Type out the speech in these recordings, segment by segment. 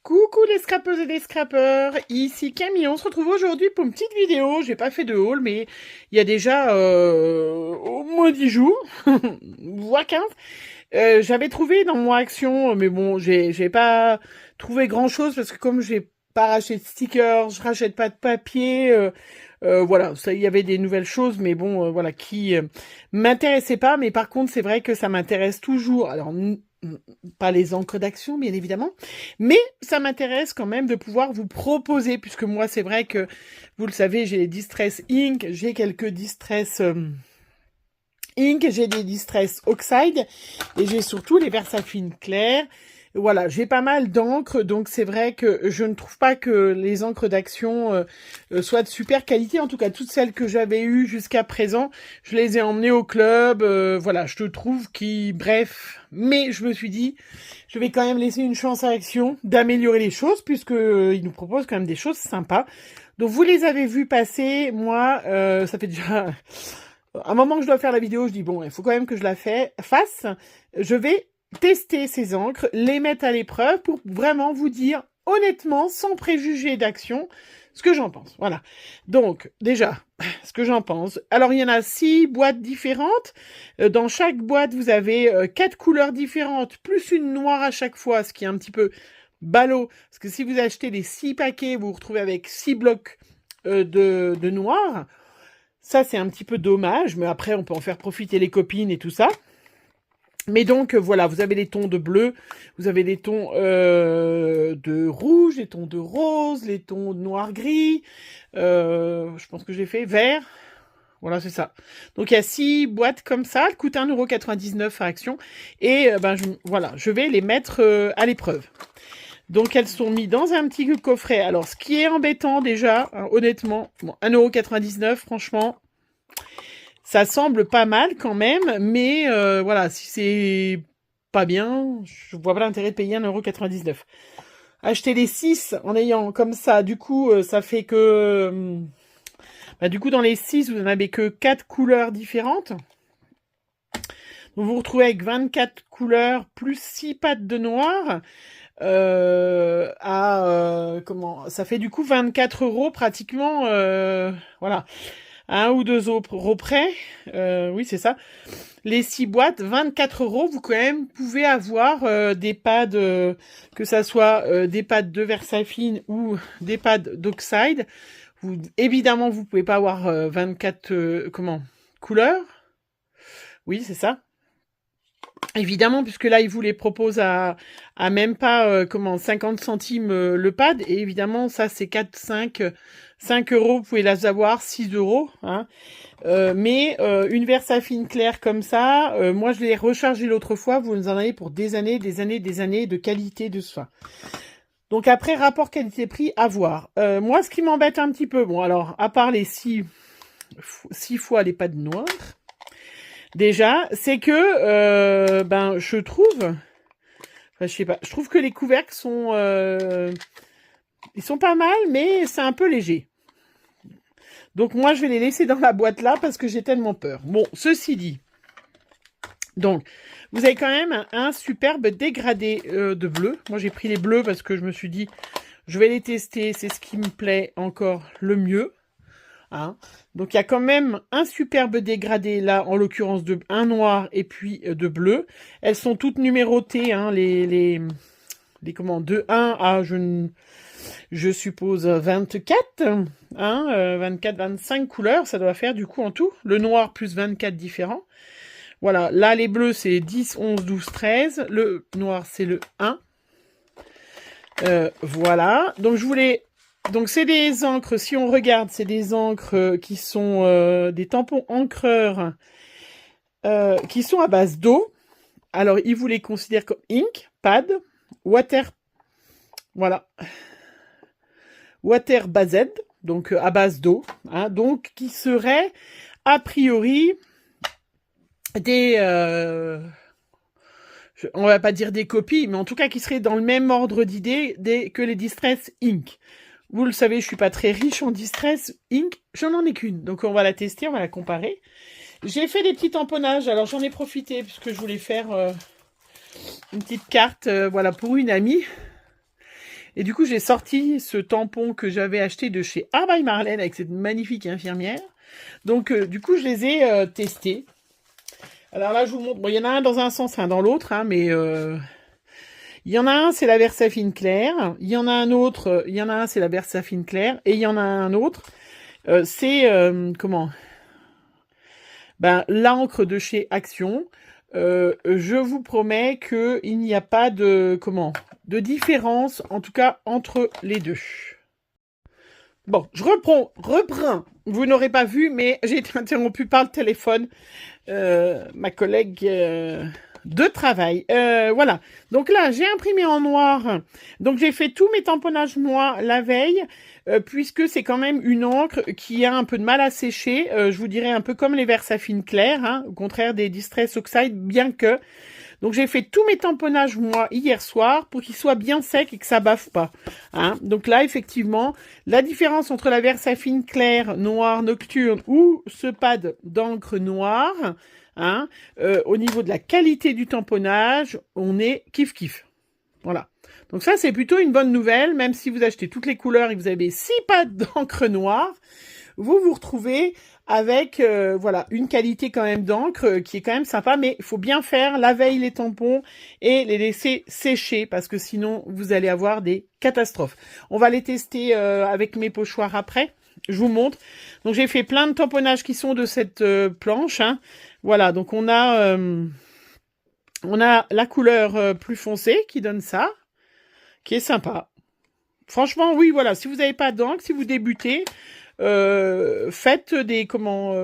Coucou les scrapeuses et les scrappeurs, ici Camille, on se retrouve aujourd'hui pour une petite vidéo, j'ai pas fait de haul mais il y a déjà au moins 10 jours, voire 15, j'avais trouvé dans mon action, mais bon j'ai pas trouvé grand chose parce que comme j'ai pas racheté de stickers, je rachète pas de papier, voilà, ça il y avait des nouvelles choses mais bon voilà qui m'intéressaient pas, mais par contre c'est vrai que ça m'intéresse toujours, alors pas les encres d'action, bien évidemment, mais ça m'intéresse quand même de pouvoir vous proposer, puisque moi, c'est vrai que, vous le savez, j'ai les Distress Ink, j'ai quelques Distress Ink, j'ai des Distress Oxide, et j'ai surtout les Versafine clairs. Voilà, j'ai pas mal d'encre, donc c'est vrai que je ne trouve pas que les encres d'action soient de super qualité. En tout cas, toutes celles que j'avais eues jusqu'à présent, je les ai emmenées au club. Voilà, je te trouve qui... Bref, mais je me suis dit, je vais quand même laisser une chance à Action d'améliorer les choses, puisque ils nous proposent quand même des choses sympas. Donc vous les avez vus passer, moi, ça fait déjà... un moment que je dois faire la vidéo, je dis bon, il faut quand même que je la fasse. Je vais tester ces encres, les mettre à l'épreuve pour vraiment vous dire honnêtement, sans préjugés d'action, ce que j'en pense. Voilà. Donc, déjà, ce que j'en pense. Alors, il y en a 6 boîtes différentes. Dans chaque boîte, vous avez 4 couleurs différentes, plus une noire à chaque fois, ce qui est un petit peu ballot. Parce que si vous achetez les 6 paquets, vous vous retrouvez avec 6 blocs de noir. Ça, c'est un petit peu dommage, mais après, on peut en faire profiter les copines et tout ça. Mais donc, voilà, vous avez les tons de bleu, vous avez les tons de rouge, les tons de rose, les tons de noir-gris, je pense que j'ai fait vert. Voilà, c'est ça. Donc, il y a 6 boîtes comme ça, elles coûtent 1,99 € à Action. Et voilà, je vais les mettre à l'épreuve. Donc, elles sont mises dans un petit coffret. Alors, ce qui est embêtant déjà, hein, honnêtement, bon, 1,99 €, franchement... ça semble pas mal quand même, mais voilà, si c'est pas bien, je vois pas l'intérêt de payer 1,99 €. Acheter les 6 en ayant comme ça, du coup, ça fait que... du coup, dans les 6, vous n'en avez que 4 couleurs différentes. Vous vous retrouvez avec 24 couleurs plus 6 pattes de noir. Comment ça fait du coup 24 € pratiquement, voilà. 1 ou 2 € près, oui c'est ça, les 6 boîtes, 24 €, vous quand même pouvez avoir des pads, que ça soit des pads de Versafine ou des pads d'Oxide. Évidemment, vous pouvez pas avoir 24 couleurs, oui c'est ça. Évidemment, puisque là, ils vous les proposent à même pas 50 centimes le pad. Et évidemment, ça, c'est 5 €, vous pouvez les avoir, 6 €. Hein. Mais une Versafine claire comme ça, moi, je l'ai rechargé l'autre fois. Vous en avez pour des années, des années, des années de qualité de soin. Donc après, rapport qualité-prix, à voir. Moi, ce qui m'embête un petit peu, bon, alors, à part les 6 fois les pads noirs... déjà, c'est que je trouve, je sais pas, je trouve que les couvercles sont ils sont pas mal, mais c'est un peu léger. Donc moi, je vais les laisser dans la boîte là parce que j'ai tellement peur. Bon, ceci dit, donc vous avez quand même un superbe dégradé de bleu. Moi, j'ai pris les bleus parce que je me suis dit, je vais les tester, c'est ce qui me plaît encore le mieux. Hein. Donc il y a quand même un superbe dégradé là, en l'occurrence de un noir et puis de bleu. Elles sont toutes numérotées, hein, les de 1 à je suppose 24, hein, 24, 25 couleurs, ça doit faire du coup en tout. Le noir plus 24 différents. Voilà, là les bleus c'est 10, 11, 12, 13. Le noir c'est le 1. Voilà, donc je voulais... Donc c'est des encres, si on regarde, c'est des encres qui sont des tampons encreurs qui sont à base d'eau. Alors ils vous les considèrent comme ink, pad, water, voilà, water based, donc à base d'eau, hein, donc qui seraient a priori des... on va pas dire des copies, mais en tout cas qui seraient dans le même ordre d'idée que les Distress Ink. Vous le savez, je suis pas très riche en Distress Ink, j'en ai qu'une. Donc on va la tester, on va la comparer. J'ai fait des petits tamponnages, alors j'en ai profité puisque je voulais faire une petite carte, voilà, pour une amie. Et du coup, j'ai sorti ce tampon que j'avais acheté de chez Art by Marlène avec cette magnifique infirmière. Donc, du coup, je les ai testés. Alors là, je vous montre. Bon, il y en a un dans un sens, un dans l'autre, hein, mais il y en a un, c'est la Versafine claire. Il y en a un autre, il y en a un, c'est la Versafine claire. Et il y en a un autre, c'est comment? Ben, l'encre de chez Action. Je vous promets qu'il n'y a pas de de différence, en tout cas entre les deux. Bon, je reprends. Vous n'aurez pas vu, mais j'ai été interrompue par le téléphone. Ma collègue de travail. Voilà. Donc là, j'ai imprimé en noir. Donc j'ai fait tous mes tamponnages noirs la veille, puisque c'est quand même une encre qui a un peu de mal à sécher. Je vous dirais un peu comme les Versafine clairs, hein, au contraire des Distress Oxide, bien que. Donc j'ai fait tous mes tamponnages moi hier soir pour qu'ils soient bien secs et que ça baffe pas. Hein. Donc là effectivement, la différence entre la Versafine claire, noire, nocturne ou ce pad d'encre noire, hein, au niveau de la qualité du tamponnage, on est kiff kiff. Voilà. Donc ça c'est plutôt une bonne nouvelle, même si vous achetez toutes les couleurs et que vous avez 6 pads d'encre noire, vous vous retrouvez avec voilà une qualité quand même d'encre qui est quand même sympa, mais il faut bien faire la veille les tampons et les laisser sécher parce que sinon vous allez avoir des catastrophes. On va les tester avec mes pochoirs après. Je vous montre. Donc j'ai fait plein de tamponnages qui sont de cette planche. Hein. Voilà, donc on a la couleur plus foncée qui donne ça, qui est sympa. Franchement, oui, voilà. Si vous n'avez pas d'encre, si vous débutez. Faites des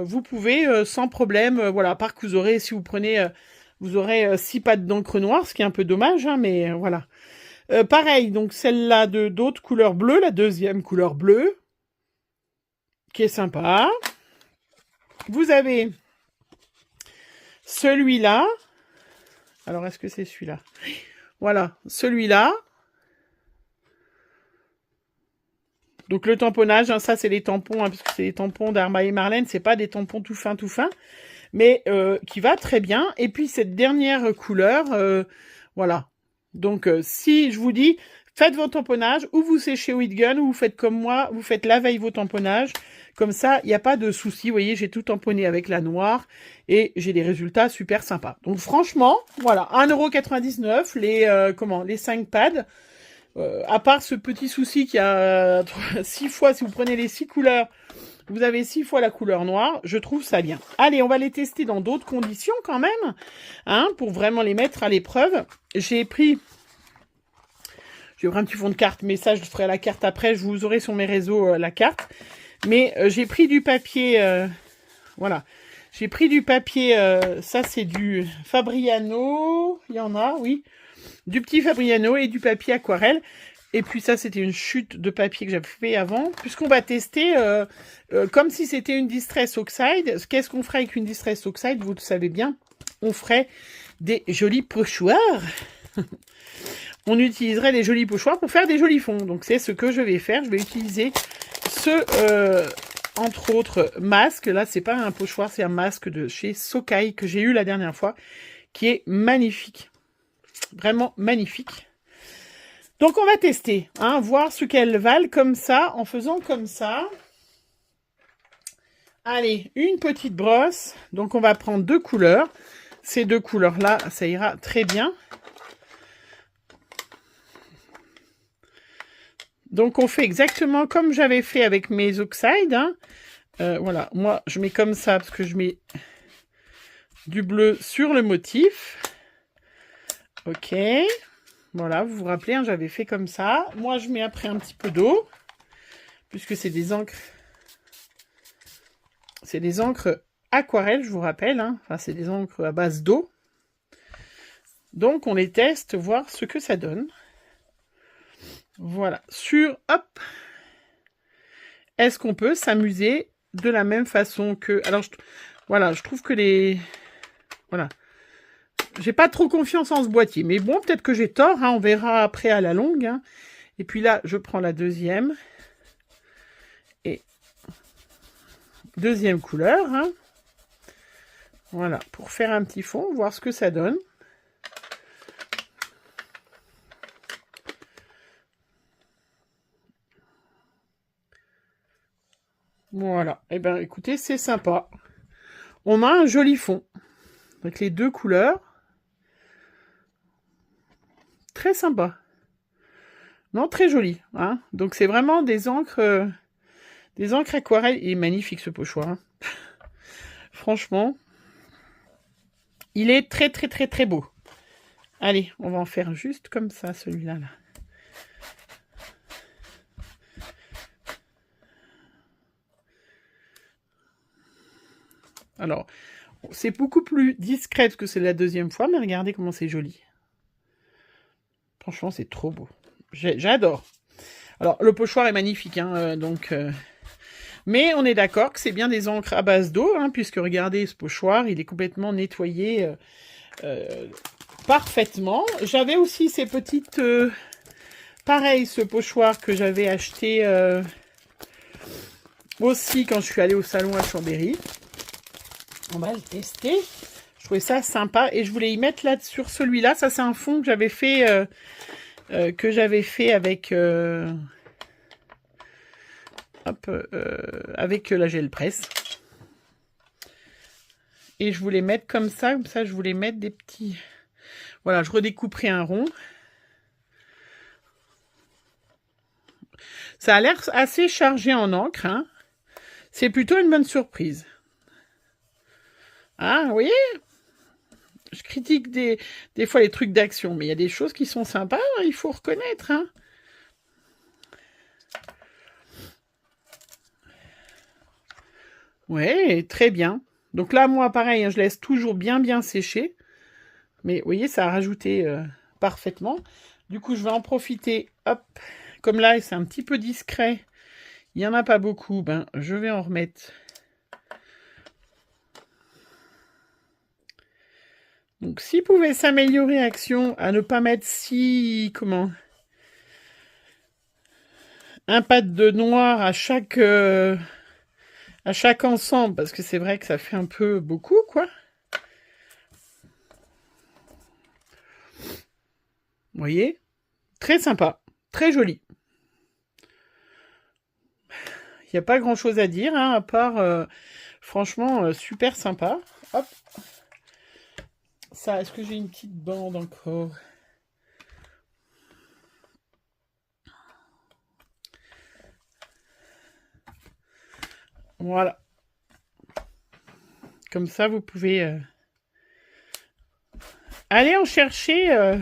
vous pouvez sans problème voilà, à part que vous aurez si vous prenez vous aurez 6 pads d'encre noire, ce qui est un peu dommage hein, mais voilà. Pareil, donc celle-là de d'autres couleurs bleues, la deuxième couleur bleue qui est sympa. Vous avez celui-là. Alors est-ce que c'est celui-là? Voilà, celui-là. Donc le tamponnage, hein, ça c'est les tampons, hein, parce que c'est les tampons d'Art by Marlène, c'est pas des tampons tout fins, mais qui va très bien. Et puis cette dernière couleur, voilà. Donc si je vous dis, faites vos tamponnages, ou vous séchez Whitgun, ou vous faites comme moi, vous faites la veille vos tamponnages. Comme ça, il n'y a pas de souci. Vous voyez, j'ai tout tamponné avec la noire et j'ai des résultats super sympas. Donc franchement, voilà, 1,99 €, les 5 pads. À part ce petit souci qu'il y a 6 fois, si vous prenez les 6 couleurs, vous avez 6 fois la couleur noire, je trouve ça bien. Allez, on va les tester dans d'autres conditions quand même, hein, pour vraiment les mettre à l'épreuve. J'ai pris un petit fond de carte, mais ça je ferai la carte après, je vous aurai sur mes réseaux la carte. Mais j'ai pris du papier, voilà. J'ai pris du papier, ça c'est du Fabriano, il y en a, oui. Du petit Fabriano et du papier aquarelle. Et puis ça, c'était une chute de papier que j'avais fait avant. Puisqu'on va tester comme si c'était une Distress Oxide. Qu'est-ce qu'on ferait avec une Distress Oxide? Vous le savez bien. On ferait des jolis pochoirs. On utiliserait des jolis pochoirs pour faire des jolis fonds. Donc c'est ce que je vais faire. Je vais utiliser entre autres, masque. Là, c'est pas un pochoir, c'est un masque de chez Sokai que j'ai eu la dernière fois. Qui est magnifique. Vraiment magnifique. Donc on va tester, hein, voir ce qu'elles valent comme ça, en faisant comme ça. Allez, une petite brosse. Donc on va prendre 2 couleurs. Ces 2 couleurs-là, ça ira très bien. Donc on fait exactement comme j'avais fait avec mes oxydes. Hein. Voilà, moi je mets comme ça parce que je mets du bleu sur le motif. Ok. Voilà, vous vous rappelez, hein, j'avais fait comme ça. Moi, je mets après un petit peu d'eau, puisque c'est des encres. C'est des encres aquarelles, je vous rappelle. Hein. Enfin, c'est des encres à base d'eau. Donc, on les teste, voir ce que ça donne. Voilà. Hop. Est-ce qu'on peut s'amuser de la même façon que... Alors, voilà, je trouve que voilà. J'ai pas trop confiance en ce boîtier, mais bon, peut-être que j'ai tort, hein, on verra après à la longue. Hein. Et puis là, je prends la deuxième. Et deuxième couleur. Hein. Voilà, pour faire un petit fond, voir ce que ça donne. Voilà. Eh ben, écoutez, c'est sympa. On a un joli fond. Avec les deux couleurs. Très sympa. Non, très joli. Hein. Donc, c'est vraiment des encres aquarelles. Il est magnifique, ce pochoir. Hein. Franchement. Il est très, très, très, très beau. Allez, on va en faire juste comme ça, celui-là. Là. Alors, c'est beaucoup plus discret que c'est la deuxième fois, mais regardez comment c'est joli. Franchement, c'est trop beau. J'adore. Alors, le pochoir est magnifique, hein, mais on est d'accord que c'est bien des encres à base d'eau, hein, puisque regardez, ce pochoir, il est complètement nettoyé parfaitement. J'avais aussi ces petites... pareil, ce pochoir que j'avais acheté aussi quand je suis allée au salon à Chambéry. On va le tester. Je trouvais ça sympa et je voulais y mettre là sur celui-là. Ça, c'est un fond que j'avais fait avec avec la gel presse. Et je voulais mettre comme ça je voulais mettre des petits... Voilà, je redécouperai un rond. Ça a l'air assez chargé en encre, hein. C'est plutôt une bonne surprise. Ah, vous voyez ? Je critique des fois les trucs d'action, mais il y a des choses qui sont sympas, hein, il faut reconnaître. Hein. Ouais, très bien. Donc là, moi, pareil, hein, je laisse toujours bien sécher. Mais vous voyez, ça a rajouté parfaitement. Du coup, je vais en profiter. Hop, comme là, c'est un petit peu discret. Il n'y en a pas beaucoup. Ben, je vais en remettre. Donc, s'il pouvait s'améliorer Action à ne pas mettre un pad de noir à chaque ensemble, parce que c'est vrai que ça fait un peu beaucoup, quoi. Vous voyez ? Très sympa, très joli. Il n'y a pas grand-chose à dire, hein, à part, franchement, super sympa. Hop. Ça, est-ce que j'ai une petite bande encore ? Voilà. Comme ça, vous pouvez aller en chercher...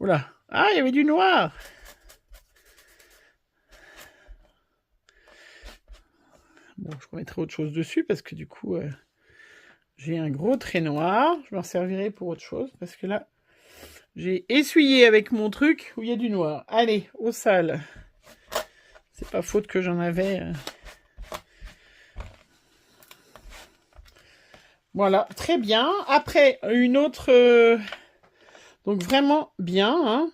Oula. Ah, il y avait du noir. Bon, je remettrai autre chose dessus parce que du coup, j'ai un gros trait noir. Je m'en servirai pour autre chose parce que là, j'ai essuyé avec mon truc où il y a du noir. Allez, au sale. C'est pas faute que j'en avais... Voilà, très bien. Après, une autre... Donc, vraiment bien. Hein.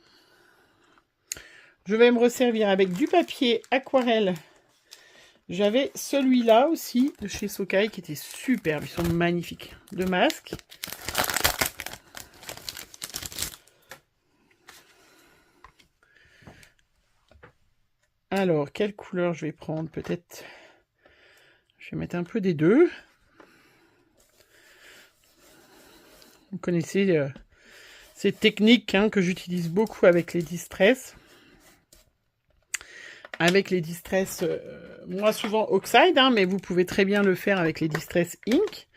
Je vais me resservir avec du papier aquarelle. J'avais celui-là aussi, de chez Socai, qui était superbe. Ils sont magnifiques. De masque. Alors, quelle couleur je vais prendre? Peut-être... Je vais mettre un peu des deux. Vous connaissez ces techniques hein, que j'utilise beaucoup avec les Distress. Avec les Distress, moi souvent Oxide, hein, mais vous pouvez très bien le faire avec les Distress Ink.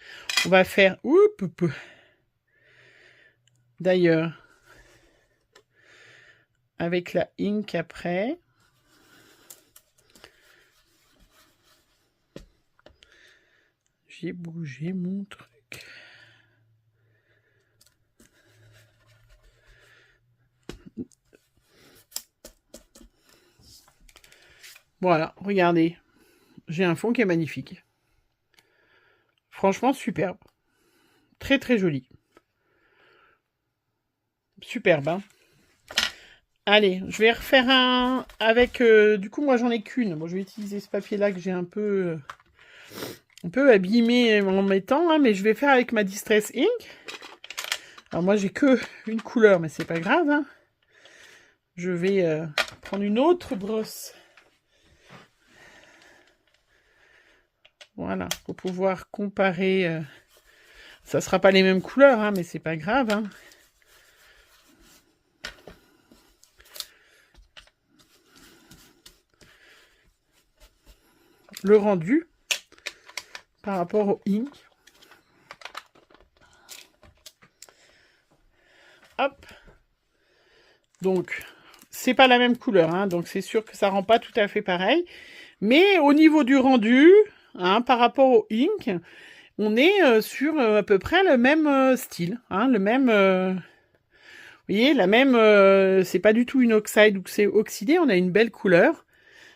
On va faire... D'ailleurs, avec la Ink après... J'ai bougé mon truc. Voilà, regardez. J'ai un fond qui est magnifique. Franchement, superbe. Très, très joli. Superbe, hein. Allez, je vais refaire un avec... du coup, moi, j'en ai qu'une. Bon, je vais utiliser ce papier-là que j'ai un peu abîmé en mettant, hein, mais je vais faire avec ma Distress Ink. Alors, moi, j'ai que une couleur, mais c'est pas grave. Hein. Je vais prendre une autre brosse. Voilà, pour pouvoir comparer. Ça sera pas les mêmes couleurs, hein, mais c'est pas grave. Hein. Le rendu par rapport au ink. Hop. Donc, c'est pas la même couleur, hein, donc c'est sûr que ça rend pas tout à fait pareil. Mais au niveau du rendu, hein, par rapport au ink, on est sur à peu près le même style, hein, le même... vous voyez, la même... c'est pas du tout une oxide ou que c'est oxydé, on a une belle couleur.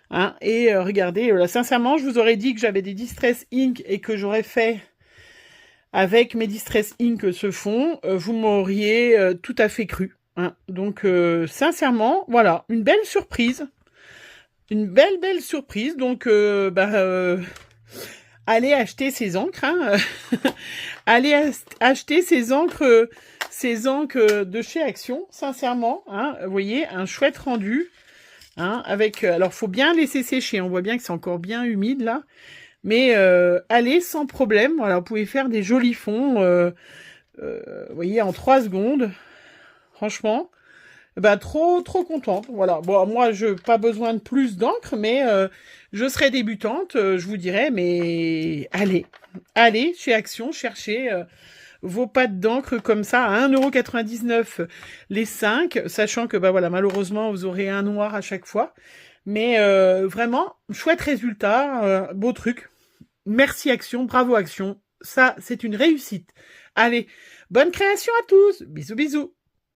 Hein, et regardez, là, sincèrement, je vous aurais dit que j'avais des Distress Ink et que j'aurais fait avec mes Distress Ink ce fond, vous m'auriez tout à fait cru. Hein. Donc, sincèrement, voilà, une belle surprise. Une belle surprise. Donc, allez acheter ces encres. Hein. Allez acheter ces encres de chez Action, sincèrement. Hein. Vous voyez, un chouette rendu. Hein, avec, alors, faut bien laisser sécher. On voit bien que c'est encore bien humide, là. Mais allez, sans problème. Voilà, vous pouvez faire des jolis fonds. Vous voyez, en 3 secondes. Franchement, bah, trop contente. Voilà. Bon, moi, je pas besoin de plus d'encre, mais je serai débutante. Je vous dirais, mais allez chez Action, chercher vos pattes d'encre comme ça à 1,99 € les 5, sachant que bah voilà, malheureusement, vous aurez un noir à chaque fois. Mais vraiment, chouette résultat, beau truc. Merci Action, bravo Action. Ça, c'est une réussite. Allez, bonne création à tous. Bisous, bisous.